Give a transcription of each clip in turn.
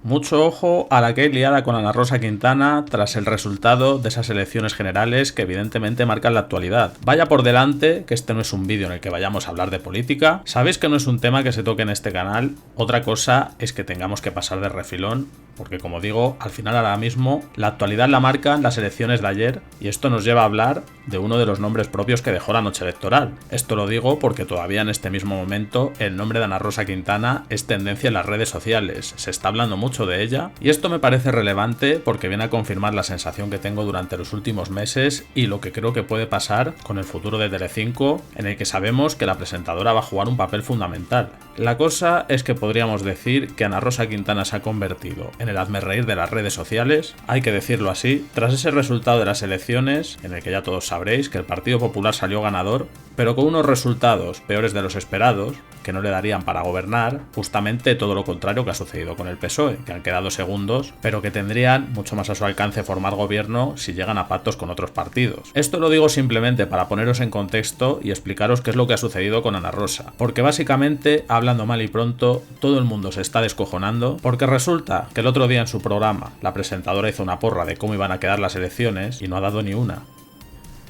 Mucho ojo a la que hay liada con Ana Rosa Quintana tras el resultado de esas elecciones generales que evidentemente marcan la actualidad. Vaya por delante que este no es un vídeo en el que vayamos a hablar de política. Sabéis que no es un tema que se toque en este canal. Otra cosa es que tengamos que pasar de refilón, porque como digo, al final ahora mismo la actualidad la marcan las elecciones de ayer y esto nos lleva a hablar de uno de los nombres propios que dejó la noche electoral. Esto lo digo porque todavía en este mismo momento el nombre de Ana Rosa Quintana es tendencia en las redes sociales. Se está hablando mucho de ella y esto me parece relevante porque viene a confirmar la sensación que tengo durante los últimos meses y lo que creo que puede pasar con el futuro de Telecinco, en el que sabemos que la presentadora va a jugar un papel fundamental. La cosa es que podríamos decir que Ana Rosa Quintana se ha convertido en el hazmerreír de las redes sociales, hay que decirlo así, tras ese resultado de las elecciones, en el que ya todos sabréis que el Partido Popular salió ganador, pero con unos resultados peores de los esperados, que no le darían para gobernar, justamente todo lo contrario que ha sucedido con el PSOE, que han quedado segundos, pero que tendrían mucho más a su alcance formar gobierno si llegan a pactos con otros partidos. Esto lo digo simplemente para poneros en contexto y explicaros qué es lo que ha sucedido con Ana Rosa, porque básicamente, hablando mal y pronto, todo el mundo se está descojonando, porque resulta que el otro día en su programa la presentadora hizo una porra de cómo iban a quedar las elecciones y no ha dado ni una.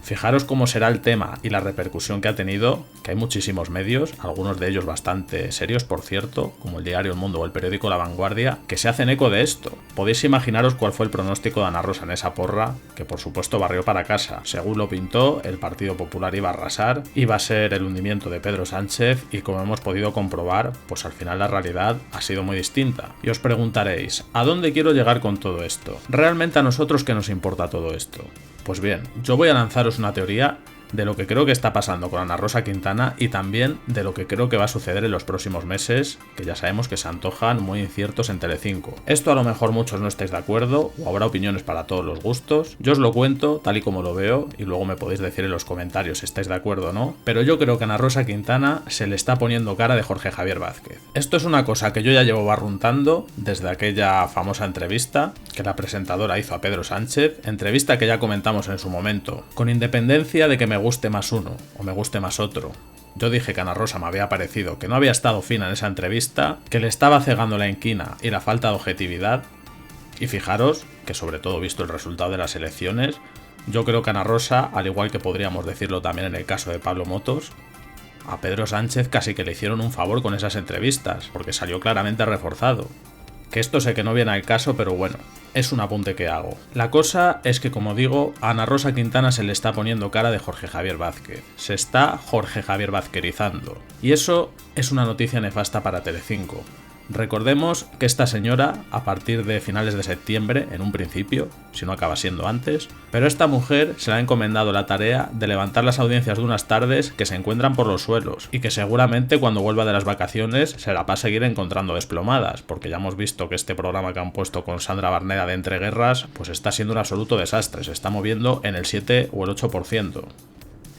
Fijaros cómo será el tema y la repercusión que ha tenido, que hay muchísimos medios, algunos de ellos bastante serios por cierto, como el diario El Mundo o el periódico La Vanguardia, que se hacen eco de esto. Podéis imaginaros cuál fue el pronóstico de Ana Rosa en esa porra, que por supuesto barrió para casa. Según lo pintó, el Partido Popular iba a arrasar, iba a ser el hundimiento de Pedro Sánchez y como hemos podido comprobar, pues al final la realidad ha sido muy distinta. Y os preguntaréis, ¿a dónde quiero llegar con todo esto? ¿Realmente a nosotros qué nos importa todo esto? Pues bien, yo voy a lanzaros una teoría de lo que creo que está pasando con Ana Rosa Quintana y también de lo que creo que va a suceder en los próximos meses, que ya sabemos que se antojan muy inciertos en Telecinco. Esto a lo mejor muchos no estáis de acuerdo o habrá opiniones para todos los gustos. Yo os lo cuento tal y como lo veo y luego me podéis decir en los comentarios si estáis de acuerdo o no, pero yo creo que a Ana Rosa Quintana se le está poniendo cara de Jorge Javier Vázquez. Esto es una cosa que yo ya llevo barruntando desde aquella famosa entrevista que la presentadora hizo a Pedro Sánchez, entrevista que ya comentamos en su momento, con independencia de que me guste más uno o me guste más otro. Yo dije que Ana Rosa me había parecido que no había estado fina en esa entrevista, que le estaba cegando la inquina y la falta de objetividad, y fijaros que sobre todo visto el resultado de las elecciones, yo creo que Ana Rosa, al igual que podríamos decirlo también en el caso de Pablo Motos, a Pedro Sánchez casi que le hicieron un favor con esas entrevistas, porque salió claramente reforzado. Que esto sé que no viene al caso, pero bueno, es un apunte que hago. La cosa es que, como digo, a Ana Rosa Quintana se le está poniendo cara de Jorge Javier Vázquez. Se está Jorge Javier Vázquerizando. Y eso es una noticia nefasta para Telecinco. Recordemos que esta señora, a partir de finales de septiembre, en un principio, si no acaba siendo antes, pero esta mujer se le ha encomendado la tarea de levantar las audiencias de unas tardes que se encuentran por los suelos y que seguramente cuando vuelva de las vacaciones se la va a seguir encontrando desplomadas, porque ya hemos visto que este programa que han puesto con Sandra Barneda de Entreguerras pues está siendo un absoluto desastre, se está moviendo en el 7 o el 8%.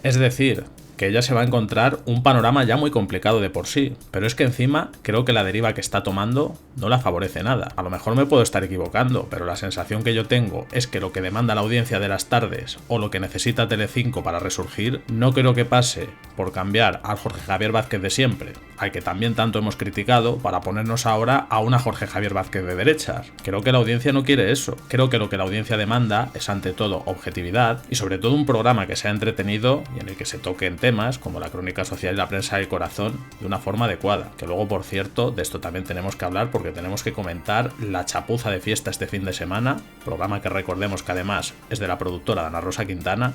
Es decir, que ella se va a encontrar un panorama ya muy complicado de por sí, pero es que encima creo que la deriva que está tomando no la favorece nada. A lo mejor me puedo estar equivocando, pero la sensación que yo tengo es que lo que demanda la audiencia de las tardes o lo que necesita Telecinco para resurgir no creo que pase por cambiar al Jorge Javier Vázquez de siempre, al que también tanto hemos criticado, para ponernos ahora a una Jorge Javier Vázquez de derechas. Creo que la audiencia no quiere eso. Creo que lo que la audiencia demanda es ante todo objetividad y sobre todo un programa que sea entretenido y en el que se toquen temas como la crónica social y la prensa del corazón de una forma adecuada. Que luego, por cierto, de esto también tenemos que hablar porque tenemos que comentar la chapuza de fiesta este fin de semana, programa que recordemos que además es de la productora de Ana Rosa Quintana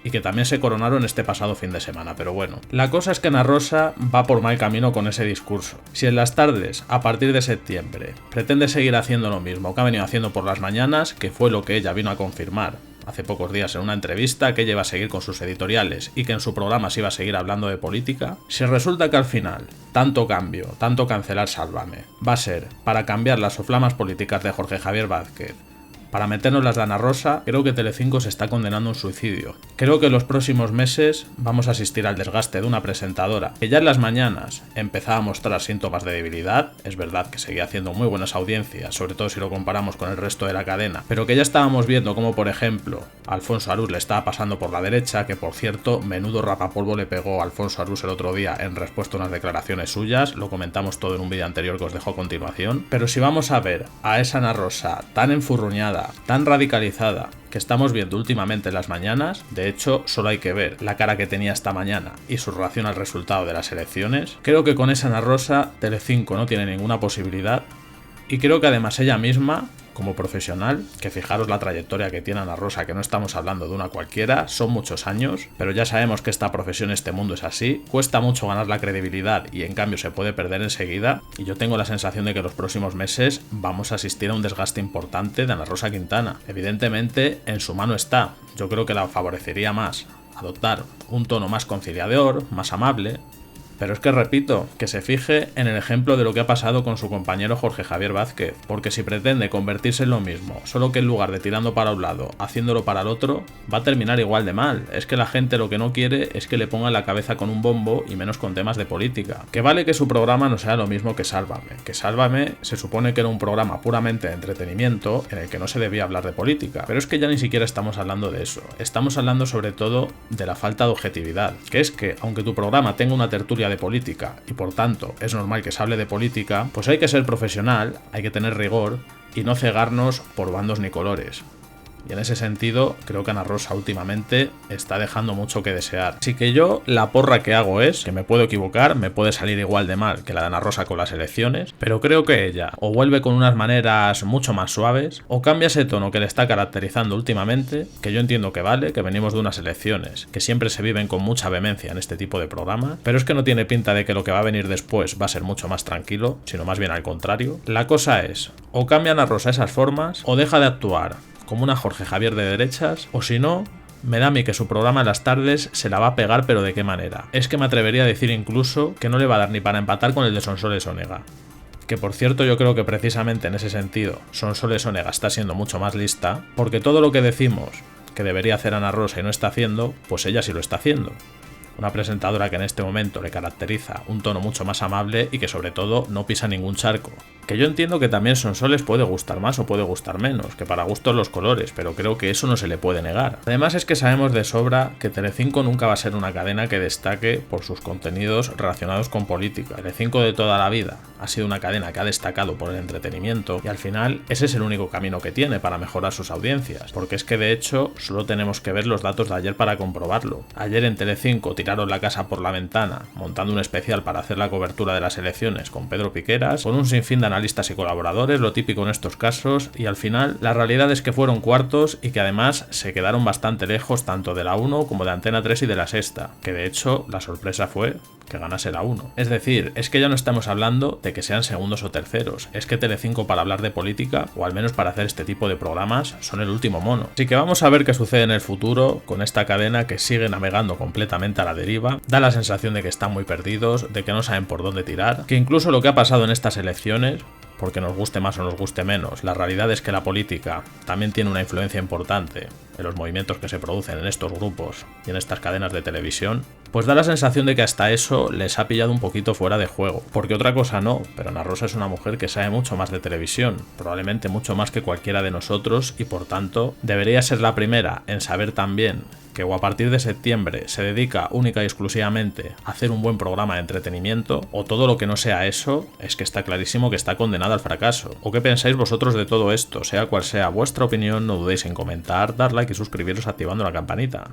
y que también se coronaron este pasado fin de semana, pero bueno. La cosa es que Ana Rosa va por mal camino con ese discurso. Si en las tardes, a partir de septiembre, pretende seguir haciendo lo mismo que ha venido haciendo por las mañanas, que fue lo que ella vino a confirmar hace pocos días en una entrevista, que ella iba a seguir con sus editoriales y que en su programa se iba a seguir hablando de política, si resulta que al final tanto cambio, tanto cancelar Sálvame, va a ser para cambiar las soflamas políticas de Jorge Javier Vázquez Para meternos las de Ana Rosa, creo que Telecinco se está condenando a un suicidio. Creo que en los próximos meses vamos a asistir al desgaste de una presentadora que ya en las mañanas empezaba a mostrar síntomas de debilidad. Es verdad que seguía haciendo muy buenas audiencias, sobre todo si lo comparamos con el resto de la cadena, pero que ya estábamos viendo como, por ejemplo, Alfonso Arús le estaba pasando por la derecha, que por cierto, menudo rapapolvo le pegó a Alfonso Arús el otro día en respuesta a unas declaraciones suyas, lo comentamos todo en un vídeo anterior que os dejo a continuación. Pero si vamos a ver a esa Ana Rosa tan enfurruñada, tan radicalizada, que estamos viendo últimamente en las mañanas, de hecho solo hay que ver la cara que tenía esta mañana y su relación al resultado de las elecciones, creo que con esa Ana Rosa Telecinco no tiene ninguna posibilidad, y creo que además ella misma, como profesional, que fijaros la trayectoria que tiene Ana Rosa, que no estamos hablando de una cualquiera, son muchos años, pero ya sabemos que esta profesión, este mundo es así, cuesta mucho ganar la credibilidad y en cambio se puede perder enseguida, y yo tengo la sensación de que los próximos meses vamos a asistir a un desgaste importante de Ana Rosa Quintana. Evidentemente, en su mano está, yo creo que la favorecería más adoptar un tono más conciliador, más amable. Pero es que repito, que se fije en el ejemplo de lo que ha pasado con su compañero Jorge Javier Vázquez, porque si pretende convertirse en lo mismo, solo que en lugar de tirando para un lado, haciéndolo para el otro, va a terminar igual de mal. Es que la gente lo que no quiere es que le pongan la cabeza con un bombo y menos con temas de política. Que vale que su programa no sea lo mismo que Sálvame, que Sálvame se supone que era un programa puramente de entretenimiento en el que no se debía hablar de política, pero es que ya ni siquiera estamos hablando de eso, estamos hablando sobre todo de la falta de objetividad, que es que aunque tu programa tenga una tertulia de política y por tanto es normal que se hable de política, pues hay que ser profesional, hay que tener rigor y no cegarnos por bandos ni colores. Y en ese sentido, creo que Ana Rosa últimamente está dejando mucho que desear. Así que yo, la porra que hago es, que me puedo equivocar, me puede salir igual de mal que la de Ana Rosa con las elecciones, pero creo que ella o vuelve con unas maneras mucho más suaves, o cambia ese tono que le está caracterizando últimamente, que yo entiendo que vale, que venimos de unas elecciones, que siempre se viven con mucha vehemencia en este tipo de programas, pero es que no tiene pinta de que lo que va a venir después va a ser mucho más tranquilo, sino más bien al contrario. La cosa es, o cambia Ana Rosa esas formas, o deja de actuar como una Jorge Javier de derechas, o si no, me da a mí que su programa en las tardes se la va a pegar, pero ¿de qué manera? Es que me atrevería a decir incluso que no le va a dar ni para empatar con el de Sonsoles Onega. Que por cierto yo creo que precisamente en ese sentido Sonsoles Onega está siendo mucho más lista, porque todo lo que decimos que debería hacer Ana Rosa y no está haciendo, pues ella sí lo está haciendo. Una presentadora que en este momento le caracteriza un tono mucho más amable y que sobre todo no pisa ningún charco. Que yo entiendo que también Sonsoles puede gustar más o puede gustar menos, que para gustos los colores, pero creo que eso no se le puede negar. Además es que sabemos de sobra que Telecinco nunca va a ser una cadena que destaque por sus contenidos relacionados con política. Telecinco de toda la vida ha sido una cadena que ha destacado por el entretenimiento y al final ese es el único camino que tiene para mejorar sus audiencias, porque es que de hecho solo tenemos que ver los datos de ayer para comprobarlo. Ayer en Telecinco tiraron la casa por la ventana montando un especial para hacer la cobertura de las elecciones con Pedro Piqueras, con un sinfín de analistas y colaboradores, lo típico en estos casos, y al final la realidad es que fueron cuartos y que además se quedaron bastante lejos tanto de la 1 como de Antena 3 y de la Sexta, que de hecho la sorpresa fue que ganase la 1. Es decir, es que ya no estamos hablando de que sean segundos o terceros, es que Telecinco para hablar de política, o al menos para hacer este tipo de programas, son el último mono. Así que vamos a ver qué sucede en el futuro con esta cadena que sigue navegando completamente a la deriva, da la sensación de que están muy perdidos, de que no saben por dónde tirar, que incluso lo que ha pasado en estas elecciones, porque nos guste más o nos guste menos, la realidad es que la política también tiene una influencia importante en los movimientos que se producen en estos grupos y en estas cadenas de televisión, pues da la sensación de que hasta eso les ha pillado un poquito fuera de juego, porque otra cosa no, pero Ana Rosa es una mujer que sabe mucho más de televisión, probablemente mucho más que cualquiera de nosotros y por tanto debería ser la primera en saber también que o a partir de septiembre se dedica única y exclusivamente a hacer un buen programa de entretenimiento, o todo lo que no sea eso, es que está clarísimo que está condenada al fracaso. ¿O qué pensáis vosotros de todo esto? Sea cual sea vuestra opinión, no dudéis en comentar, dar like y suscribiros activando la campanita.